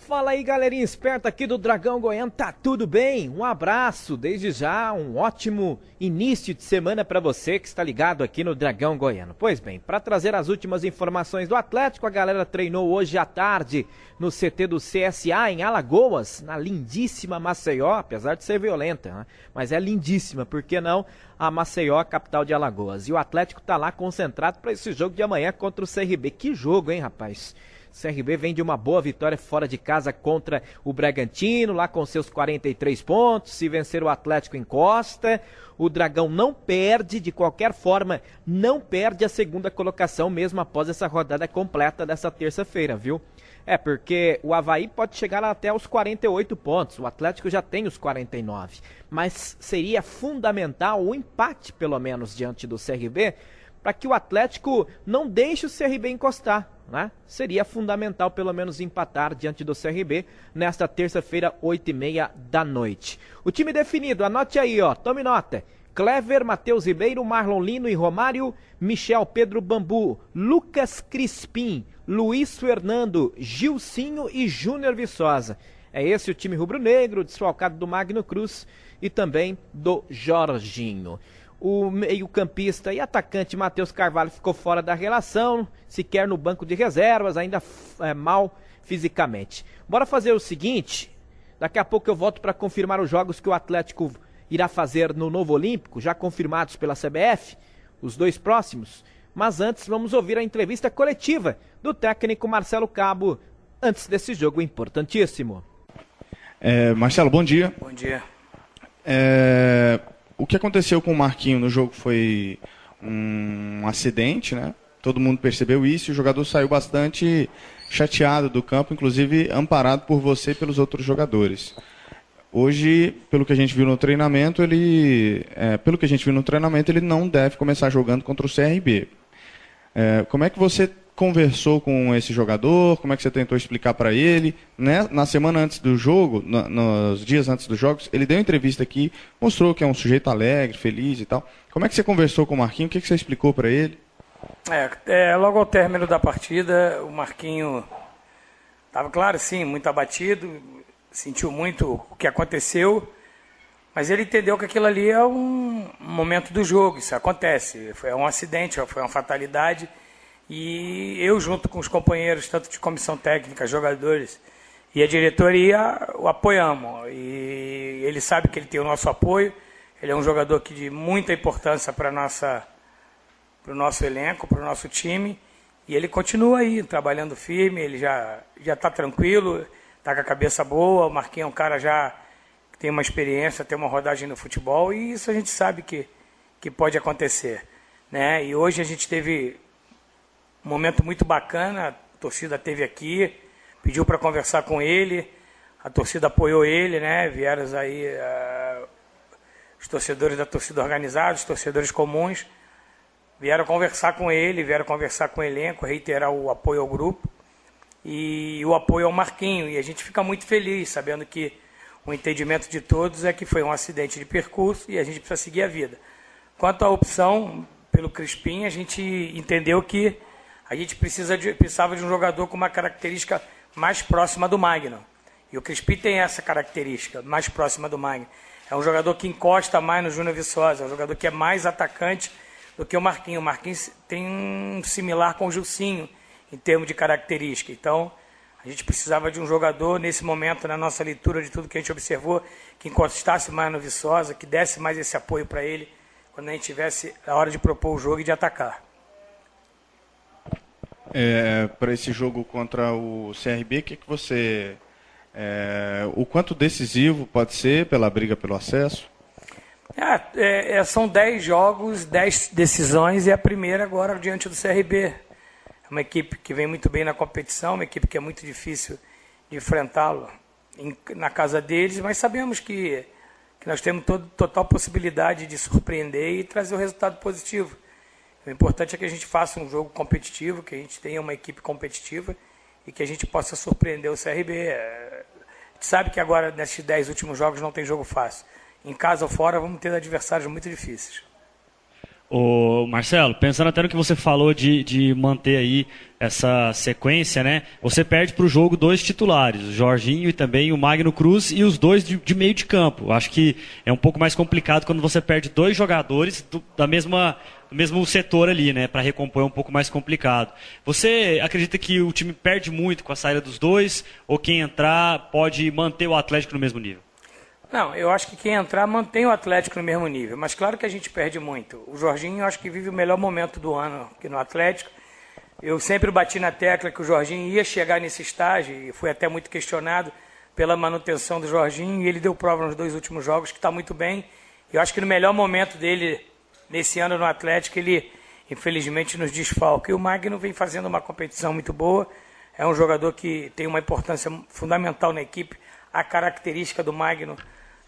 Fala aí, galerinha esperta aqui do Dragão Goiano, tá tudo bem? Um abraço, desde já, um ótimo início de semana para você que está ligado aqui no Dragão Goiano. Pois bem, para trazer as últimas informações do Atlético, a galera treinou hoje à tarde no CT do CSA em Alagoas, na lindíssima Maceió, apesar de ser violenta, né? Mas é lindíssima, por que não? A Maceió, a capital de Alagoas. E o Atlético tá lá concentrado para esse jogo de amanhã contra o CRB. Que jogo, hein, rapaz? CRB vem de uma boa vitória fora de casa contra o Bragantino, lá com seus 43 pontos. Se vencer o Atlético encosta, o Dragão não perde, de qualquer forma, não perde a segunda colocação, mesmo após essa rodada completa dessa terça-feira, viu? É, porque o Avaí pode chegar até os 48 pontos, o Atlético já tem os 49. Mas seria fundamental o empate, pelo menos, diante do CRB, para que o Atlético não deixe o CRB encostar, né? Seria fundamental pelo menos empatar diante do CRB nesta terça-feira, 8h30 da noite. O time definido, anote aí, ó, tome nota. Clever, Matheus Ribeiro, Marlon Lino e Romário, Michel Pedro Bambu, Lucas Crispim, Luiz Fernando, Gilcinho e Júnior Viçosa. É esse o time rubro-negro, desfalcado do Magno Cruz e também do Jorginho. O meio-campista e atacante Matheus Carvalho ficou fora da relação, sequer no banco de reservas, ainda mal fisicamente. Bora fazer o seguinte, daqui a pouco eu volto para confirmar os jogos que o Atlético irá fazer no Novo Olímpico, já confirmados pela CBF, os dois próximos. Mas antes vamos ouvir a entrevista coletiva do técnico Marcelo Cabo, antes desse jogo importantíssimo. Marcelo, bom dia. Bom dia. O que aconteceu com o Marquinho no jogo foi um acidente, né? Todo mundo percebeu isso e o jogador saiu bastante chateado do campo, inclusive amparado por você e pelos outros jogadores. Hoje, pelo que a gente viu no treinamento, ele não deve começar jogando contra o CRB. Como é que você conversou com esse jogador? Como é que você tentou explicar para ele? Né? Na semana antes do jogo, nos dias antes dos jogos, ele deu uma entrevista aqui, mostrou que é um sujeito alegre, feliz e tal. Como é que você conversou com o Marquinho? O que você explicou para ele? Logo ao término da partida, o Marquinho estava, claro, sim, muito abatido, sentiu muito o que aconteceu, mas ele entendeu que aquilo ali é um momento do jogo, isso acontece, foi um acidente, foi uma fatalidade. E eu, junto com os companheiros, tanto de comissão técnica, jogadores e a diretoria, o apoiamos. E ele sabe que ele tem o nosso apoio. Ele é um jogador de muita importância para o nosso elenco, para o nosso time. E ele continua aí, trabalhando firme. Ele já está tranquilo, está com a cabeça boa. O Marquinhos é um cara já que tem uma experiência, tem uma rodagem no futebol. E isso a gente sabe que pode acontecer, né? E hoje a gente teve um momento muito bacana, a torcida esteve aqui, pediu para conversar com ele, a torcida apoiou ele, né? Vieram aí os torcedores da torcida organizada, os torcedores comuns, vieram conversar com ele, vieram conversar com o elenco, reiterar o apoio ao grupo e o apoio ao Marquinho. E a gente fica muito feliz, sabendo que o entendimento de todos é que foi um acidente de percurso e a gente precisa seguir a vida. Quanto à opção pelo Crispim, a gente entendeu que a gente precisava de um jogador com uma característica mais próxima do Magno. E o Crispim tem essa característica, mais próxima do Magno. É um jogador que encosta mais no Júnior Viçosa, é um jogador que é mais atacante do que o Marquinhos. O Marquinhos tem um similar com o Gilcinho, em termos de característica. Então, a gente precisava de um jogador, nesse momento, na nossa leitura de tudo que a gente observou, que encostasse mais no Viçosa, que desse mais esse apoio para ele, quando a gente tivesse a hora de propor o jogo e de atacar. Para esse jogo contra o CRB, que você... o quanto decisivo pode ser pela briga pelo acesso? São 10 jogos, 10 decisões e a primeira agora diante do CRB. É uma equipe que vem muito bem na competição, uma equipe que é muito difícil de enfrentá-lo na casa deles, mas sabemos que nós temos total possibilidade de surpreender e trazer um resultado positivo. O importante é que a gente faça um jogo competitivo, que a gente tenha uma equipe competitiva e que a gente possa surpreender o CRB. A gente sabe que agora, nesses 10 últimos jogos, não tem jogo fácil. Em casa ou fora, vamos ter adversários muito difíceis. Ô Marcelo, pensando até no que você falou de manter aí essa sequência, né? Você perde para o jogo 2 titulares, o Jorginho e também o Magno Cruz, e os dois de meio de campo. Acho que é um pouco mais complicado quando você perde 2 jogadores do mesmo setor ali, né? Para recompor é um pouco mais complicado. Você acredita que o time perde muito com a saída dos dois, ou quem entrar pode manter o Atlético no mesmo nível? Não, eu acho que quem entrar mantém o Atlético no mesmo nível, mas claro que a gente perde muito. O Jorginho, eu acho que vive o melhor momento do ano aqui no Atlético. Eu sempre bati na tecla que o Jorginho ia chegar nesse estágio, e fui até muito questionado pela manutenção do Jorginho, e ele deu prova nos 2 últimos jogos que está muito bem. Eu acho que no melhor momento dele, nesse ano no Atlético, ele infelizmente nos desfalca. E o Magno vem fazendo uma competição muito boa, é um jogador que tem uma importância fundamental na equipe. A característica do Magno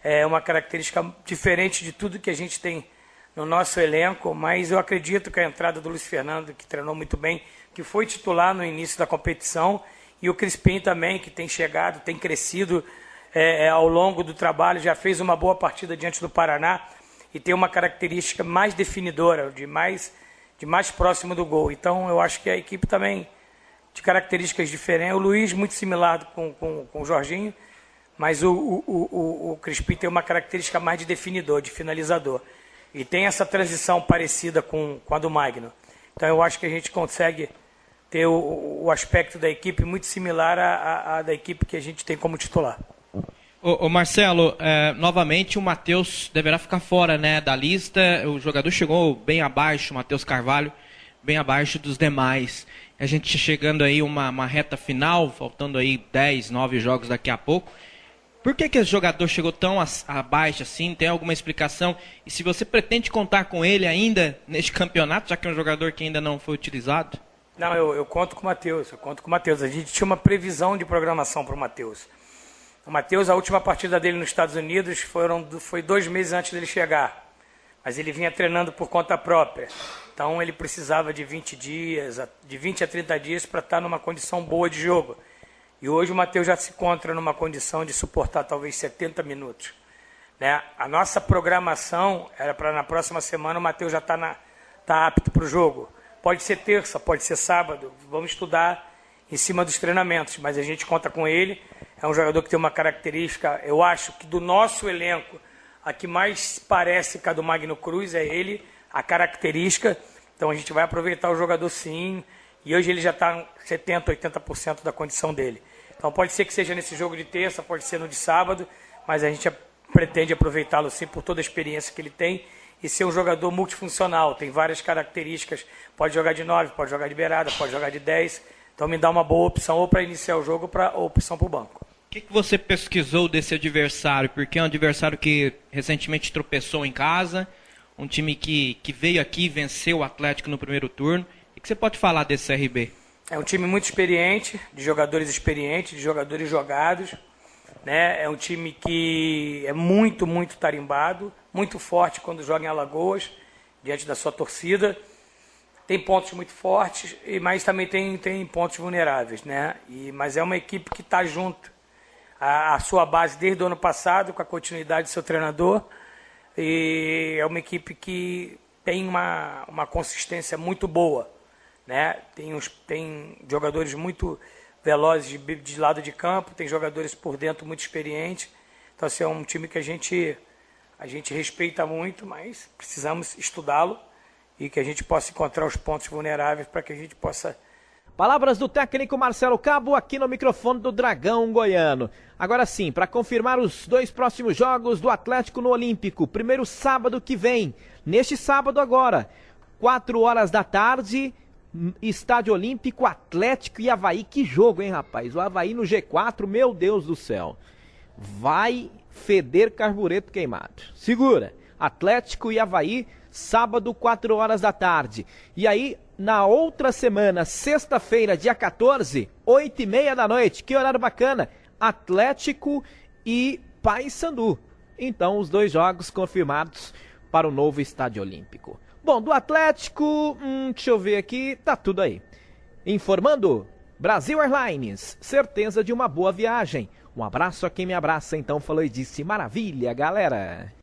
é uma característica diferente de tudo que a gente tem no nosso elenco, mas eu acredito que a entrada do Luiz Fernando, que treinou muito bem, que foi titular no início da competição, e o Crispim também, que tem chegado, tem crescido ao longo do trabalho, já fez uma boa partida diante do Paraná e tem uma característica mais definidora, de mais próximo do gol. Então eu acho que a equipe também de características diferentes. O Luiz muito similar com o Jorginho, mas o Crispim tem uma característica mais de definidor, de finalizador. E tem essa transição parecida com a do Magno. Então eu acho que a gente consegue ter o aspecto da equipe muito similar à da equipe que a gente tem como titular. Ô Marcelo, novamente o Matheus deverá ficar fora, né, da lista. O jogador chegou bem abaixo, o Matheus Carvalho, bem abaixo dos demais. A gente chegando aí uma reta final, faltando aí 10, 9 jogos daqui a pouco. Por que esse jogador chegou tão abaixo assim? Tem alguma explicação? E se você pretende contar com ele ainda neste campeonato, já que é um jogador que ainda não foi utilizado? Não, eu conto com o Matheus. A gente tinha uma previsão de programação para o Matheus. O Matheus, a última partida dele nos Estados Unidos foi 2 meses antes dele chegar. Mas ele vinha treinando por conta própria. Então ele precisava de 20 dias, de 20 a 30 dias para estar numa condição boa de jogo. E hoje o Matheus já se encontra numa condição de suportar talvez 70 minutos. Né? A nossa programação era para na próxima semana o Matheus já tá apto para o jogo. Pode ser terça, pode ser sábado, vamos estudar em cima dos treinamentos, mas a gente conta com ele. É um jogador que tem uma característica, eu acho que do nosso elenco, a que mais parece com a do Magno Cruz é ele, a característica. Então a gente vai aproveitar o jogador sim, e hoje ele já está 70%, 80% da condição dele. Então pode ser que seja nesse jogo de terça, pode ser no de sábado, mas a gente pretende aproveitá-lo sim por toda a experiência que ele tem e ser um jogador multifuncional, tem várias características, pode jogar de 9, pode jogar de beirada, pode jogar de 10, então me dá uma boa opção ou para iniciar o jogo ou opção para o banco. O que você pesquisou desse adversário? Porque é um adversário que recentemente tropeçou em casa, um time que veio aqui e venceu o Atlético no primeiro turno. O que você pode falar desse CRB? É um time muito experiente, de jogadores experientes, de jogadores jogados. Né? É um time que é muito, muito tarimbado, muito forte quando joga em Alagoas, diante da sua torcida. Tem pontos muito fortes, mas também tem pontos vulneráveis. Né? Mas é uma equipe que está junto à sua base desde o ano passado, com a continuidade do seu treinador. E é uma equipe que tem uma consistência muito boa. Né? Tem jogadores muito velozes de lado de campo, tem jogadores por dentro muito experientes. Então, assim, é um time que a gente respeita muito, mas precisamos estudá-lo e que a gente possa encontrar os pontos vulneráveis para que a gente possa... Palavras do técnico Marcelo Cabo aqui no microfone do Dragão Goiano. Agora sim, para confirmar os 2 próximos jogos do Atlético no Olímpico. Primeiro sábado que vem, neste sábado agora, 4 horas da tarde... Estádio Olímpico, Atlético e Avaí. Que jogo, hein, rapaz? O Avaí no G4, meu Deus do céu. Vai feder carbureto queimado. Segura. Atlético e Avaí, sábado, 4 horas da tarde. E aí, na outra semana, sexta-feira, dia 14, 8h30 da noite. Que horário bacana. Atlético e Paysandu. Então, os 2 jogos confirmados para o novo Estádio Olímpico. Bom, do Atlético, deixa eu ver aqui, tá tudo aí. Informando, Brasil Airlines, certeza de uma boa viagem. Um abraço a quem me abraça, então falou e disse, maravilha, galera.